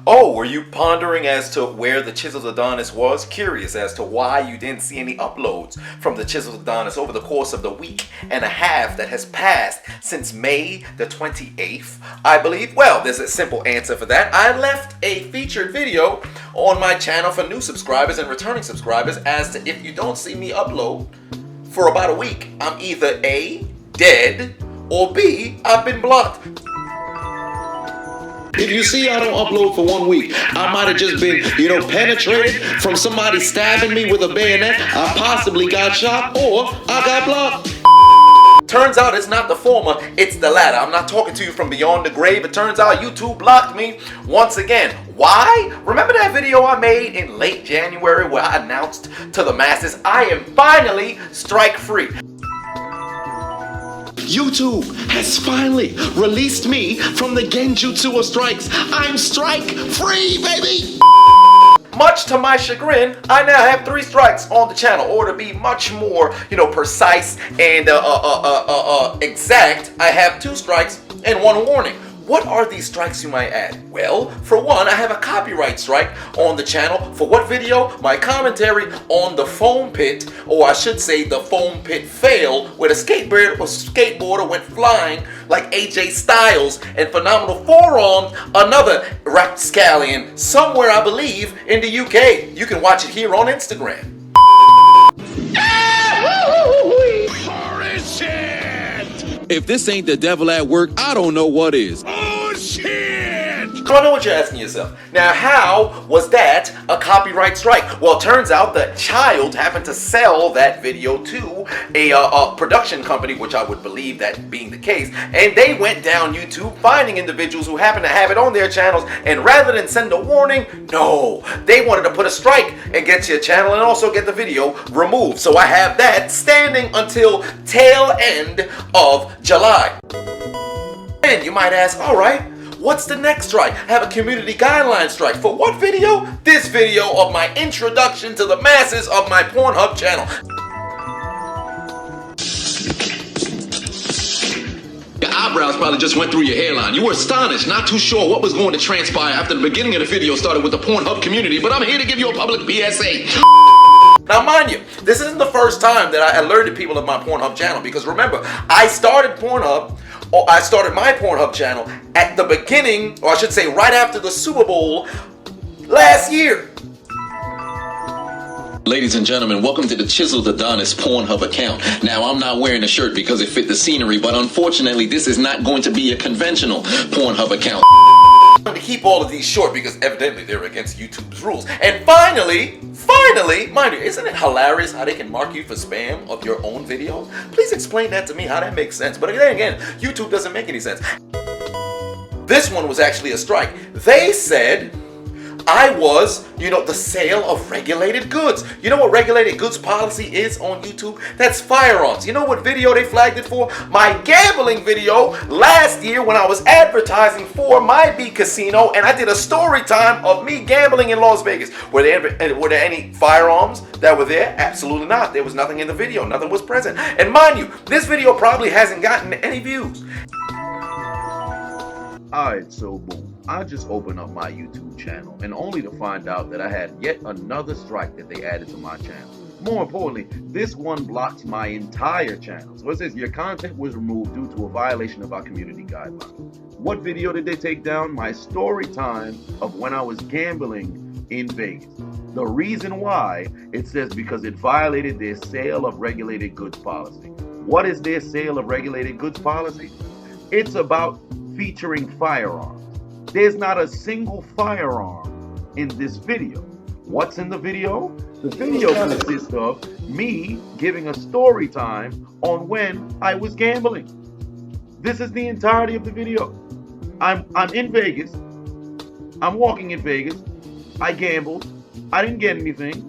Oh, were you pondering as to where the Chiseled Adonis was? Curious as to why you didn't see any uploads from the Chiseled Adonis over the course of the week and a half that has passed since May the 28th, I believe? Well, there's a simple answer for that. I left a featured video on my channel for new subscribers and returning subscribers as to if you don't see me upload for about a week, I'm either A, dead, or B, I've been blocked. If you see I don't upload for 1 week, I might have just been, penetrated from somebody stabbing me with a bayonet. I possibly got shot or I got blocked. Turns out it's not the former, it's the latter. I'm not talking to you from beyond the grave. It turns out YouTube blocked me once again. Why? Remember that video I made in late January where I announced to the masses I am finally strike free? YouTube has finally released me from the genjutsu of strikes. I'm strike free, baby! Much to my chagrin, I now have 3 strikes on the channel, or to be much more, precise and exact, I have 2 strikes and 1 warning. What are these strikes, you might add? Well, for one, I have a copyright strike on the channel. For what video? My commentary on the foam pit, or I should say the foam pit fail, where the skateboarder went flying like AJ Styles and Phenomenal Forearmed another rapscallion somewhere, I believe, in the UK. You can watch it here on Instagram. If this ain't the devil at work, I don't know what is. Oh, shit! So I know what you're asking yourself. Now, how was that a copyright strike? Well, it turns out the child happened to sell that video to a production company, which I would believe that being the case, and they went down YouTube finding individuals who happen to have it on their channels, and rather than send a warning, no, they wanted to put a strike against your channel and also get the video removed. So I have that standing until tail end of July. And you might ask, all right, what's the next strike? I have a community guideline strike. For what video? This video of my introduction to the masses of my Pornhub channel. Your eyebrows probably just went through your hairline. You were astonished, not too sure what was going to transpire after the beginning of the video started with the Pornhub community, but I'm here to give you a public PSA. Now, mind you, this isn't the first time that I alerted people of my Pornhub channel, because remember, I started my Pornhub channel at the beginning, or I should say right after the Super Bowl last year. Ladies and gentlemen, welcome to the Chiseled Adonis Pornhub account. Now, I'm not wearing a shirt because it fit the scenery, but unfortunately, this is not going to be a conventional Pornhub account. I'm going to keep all of these short because evidently they're against YouTube's rules. And finally, mind you, isn't it hilarious how they can mark you for spam of your own videos? Please explain that to me, how that makes sense. But then again, YouTube doesn't make any sense. This one was actually a strike. They said I was, the sale of regulated goods. You know what regulated goods policy is on YouTube? That's firearms. You know what video they flagged it for? My gambling video last year when I was advertising for my B Casino, and I did a story time of me gambling in Las Vegas. Were there any firearms that were there? Absolutely not. There was nothing in the video. Nothing was present. And mind you, this video probably hasn't gotten any views. Alright, so boom, I just opened up my YouTube channel and only to find out that I had yet another strike that they added to my channel. More importantly, this one blocks my entire channel. So it says your content was removed due to a violation of our community guidelines. What video did they take down? My story time of when I was gambling in Vegas. The reason why, it says because it violated their sale of regulated goods policy. What is their sale of regulated goods policy? It's about featuring firearms. There's not a single firearm in this video. What's in the video? The video consists of me giving a story time on when I was gambling. This is the entirety of the video. I'm in Vegas. I'm walking in Vegas. I gambled. I didn't get anything.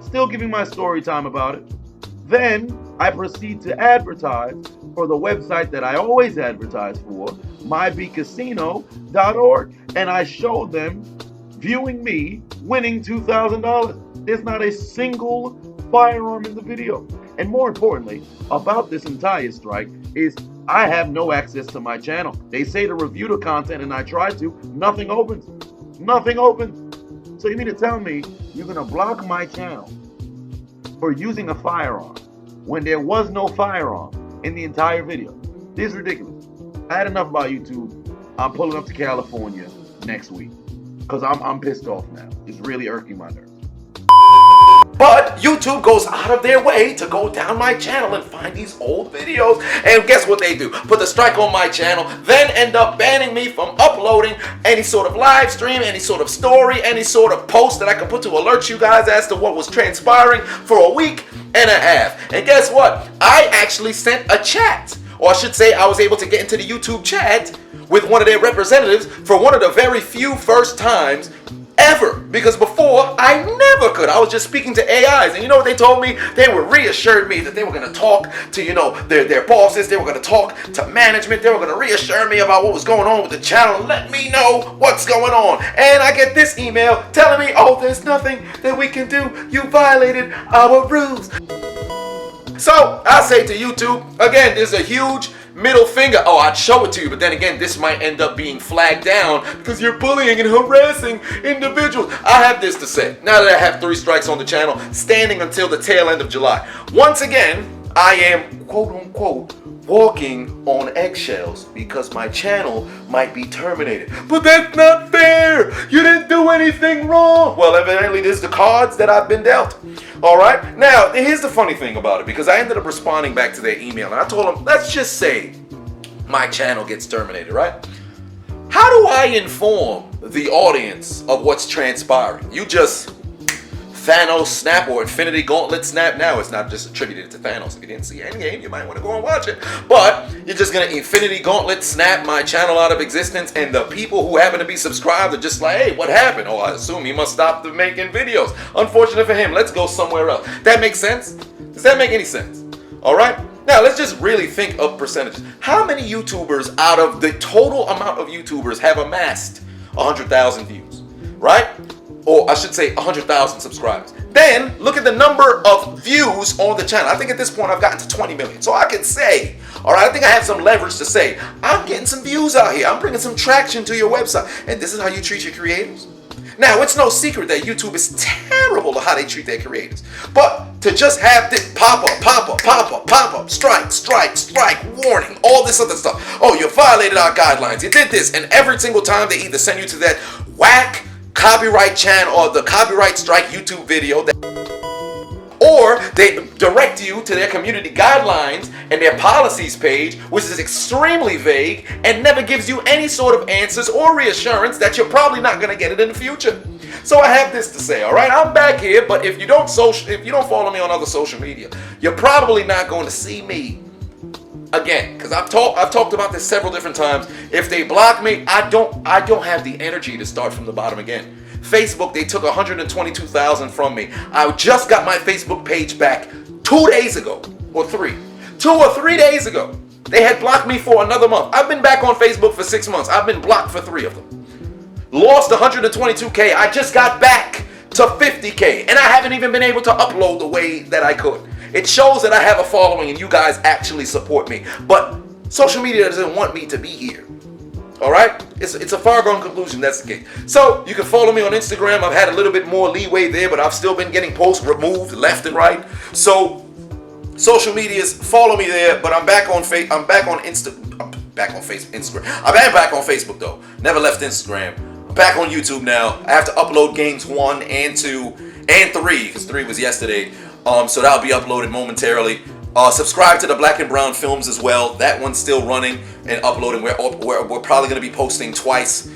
Still giving my story time about it. Then I proceed to advertise for the website that I always advertise for, mybcasino.org, and I showed them viewing me winning $2,000. There's not a single firearm in the video. And more importantly, about this entire strike is I have no access to my channel. They say to review the content and I try to, nothing opens. Nothing open. So you mean to tell me you're gonna block my channel for using a firearm when there was no firearm in the entire video? This is ridiculous. I had enough about YouTube. I'm pulling up to California next week because I'm pissed off now. It's really irking my nerves. But YouTube goes out of their way to go down my channel and find these old videos. And guess what they do? Put the strike on my channel, then end up banning me from uploading any sort of live stream, any sort of story, any sort of post that I could put to alert you guys as to what was transpiring for a week and a half. And guess what? I actually sent a chat, or I should say I was able to get into the YouTube chat with one of their representatives for one of the very few first times ever, because before I never could. I was just speaking to AIs, and you know what they told me? They were reassured me that they were going to talk to, you know, their bosses. They were going to talk to management. They were going to reassure me about what was going on with the channel and let me know what's going on. And I get this email telling me, oh, there's nothing that we can do. You violated our rules. So I say to YouTube, again, there's a huge middle finger. Oh, I'd show it to you, but then again, this might end up being flagged down because you're bullying and harassing individuals. I have this to say, now that I have 3 strikes on the channel, standing until the tail end of July. Once again, I am, quote unquote, walking on eggshells because my channel might be terminated. But that's not fair. You didn't do anything wrong. Well, evidently, this is the cards that I've been dealt. All right. Now, here's the funny thing about it, because I ended up responding back to their email, and I told them, let's just say my channel gets terminated, right? How do I inform the audience of what's transpiring? You just Thanos snap or Infinity Gauntlet snap. Now it's not just attributed to Thanos. If you didn't see Endgame, you might want to go and watch it. But you're just gonna Infinity Gauntlet snap my channel out of existence, and the people who happen to be subscribed are just like, hey, what happened? Oh, I assume he must stop making videos. Unfortunate for him. Let's go somewhere else. That makes sense? Does that make any sense? All right. Now let's just really think of percentages. How many YouTubers out of the total amount of YouTubers have amassed 100,000 views, right? Or I should say 100,000 subscribers. Then look at the number of views on the channel. I think at this point I've gotten to 20 million. So I can say, all right, I think I have some leverage to say, I'm getting some views out here. I'm bringing some traction to your website. And this is how you treat your creators? Now, it's no secret that YouTube is terrible to how they treat their creators. But to just have this pop-up, strike, warning, all this other stuff. Oh, you violated our guidelines. You did this. And every single time they either send you to that whack copyright channel or the copyright strike YouTube video, or they direct you to their community guidelines and their policies page, which is extremely vague and never gives you any sort of answers or reassurance that you're probably not going to get it in the future. So I have this to say, all right? I'm back here, but if you don't follow me on other social media, you're probably not going to see me again, because I've talked about this several different times. If they block me, I don't have the energy to start from the bottom again. Facebook, they took 122,000 from me. I just got my Facebook page back 2 days ago, or 3. 2 or 3 days ago. They had blocked me for another month. I've been back on Facebook for 6 months. I've been blocked for 3 of them. Lost 122K. I just got back to 50K, and I haven't even been able to upload the way that I could. It shows that I have a following and you guys actually support me. But social media doesn't want me to be here. All right? It's a far-gone conclusion that's the case. So you can follow me on Instagram. I've had a little bit more leeway there, but I've still been getting posts removed left and right. So social medias, follow me there. But I'm back on Facebook. I'm back on Instagram. I'm back on Facebook though. Never left Instagram. I'm back on YouTube now. I have to upload games 1 and 2 and 3 because 3 was yesterday. So that'll be uploaded momentarily. Subscribe to the Black and Brown Films as well. That one's still running and uploading. We're probably going to be posting twice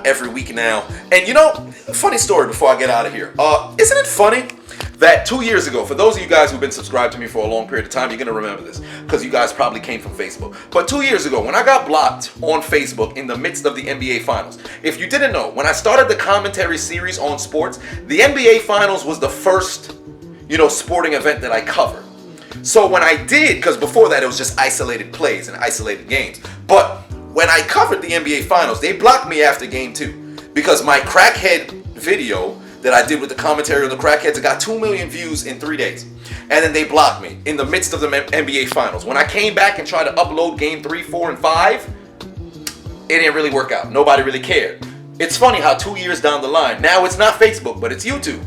every week now. And you know, funny story before I get out of here. Isn't it funny that 2 years ago, for those of you guys who've been subscribed to me for a long period of time, you're going to remember this because you guys probably came from Facebook. But 2 years ago, when I got blocked on Facebook in the midst of the NBA Finals, if you didn't know, when I started the commentary series on sports, the NBA Finals was the first sporting event that I covered. So when I did, because before that it was just isolated plays and isolated games. But when I covered the NBA Finals, they blocked me after game 2 because my crackhead video that I did with the commentary on the crackheads, it got 2 million views in 3 days. And then they blocked me in the midst of the NBA Finals. When I came back and tried to upload game 3, 4, and 5, it didn't really work out. Nobody really cared. It's funny how 2 years down the line, now it's not Facebook, but it's YouTube,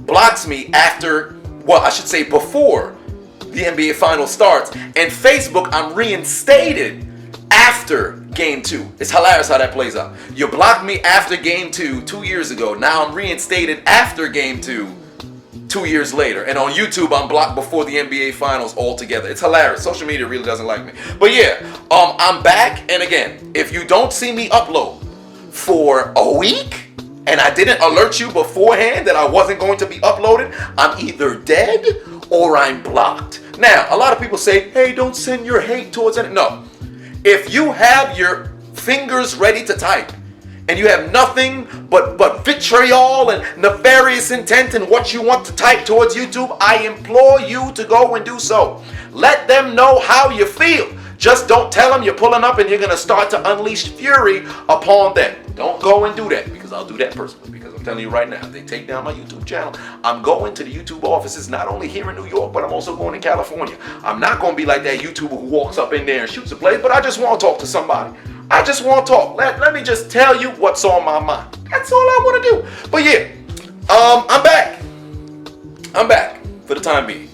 blocks me after, well, I should say before the NBA Finals starts, and Facebook, I'm reinstated after Game 2. It's hilarious how that plays out. You blocked me after Game 2 2 years ago. Now I'm reinstated after Game 2 2 years later. And on YouTube, I'm blocked before the NBA Finals altogether. It's hilarious. Social media really doesn't like me. But yeah, I'm back. And again, if you don't see me upload for a week, and I didn't alert you beforehand that I wasn't going to be uploaded, I'm either dead or I'm blocked. Now, a lot of people say, hey, don't send your hate towards it. No. If you have your fingers ready to type and you have nothing but vitriol and nefarious intent in what you want to type towards YouTube, I implore you to go and do so. Let them know how you feel. Just don't tell them you're pulling up and you're going to start to unleash fury upon them. Don't go and do that, because I'll do that personally. Because I'm telling you right now, if they take down my YouTube channel, I'm going to the YouTube offices, not only here in New York, but I'm also going to California. I'm not going to be like that YouTuber who walks up in there and shoots a play, but I just want to talk to somebody. I just want to talk. Let me just tell you what's on my mind. That's all I want to do. But yeah, I'm back. I'm back for the time being.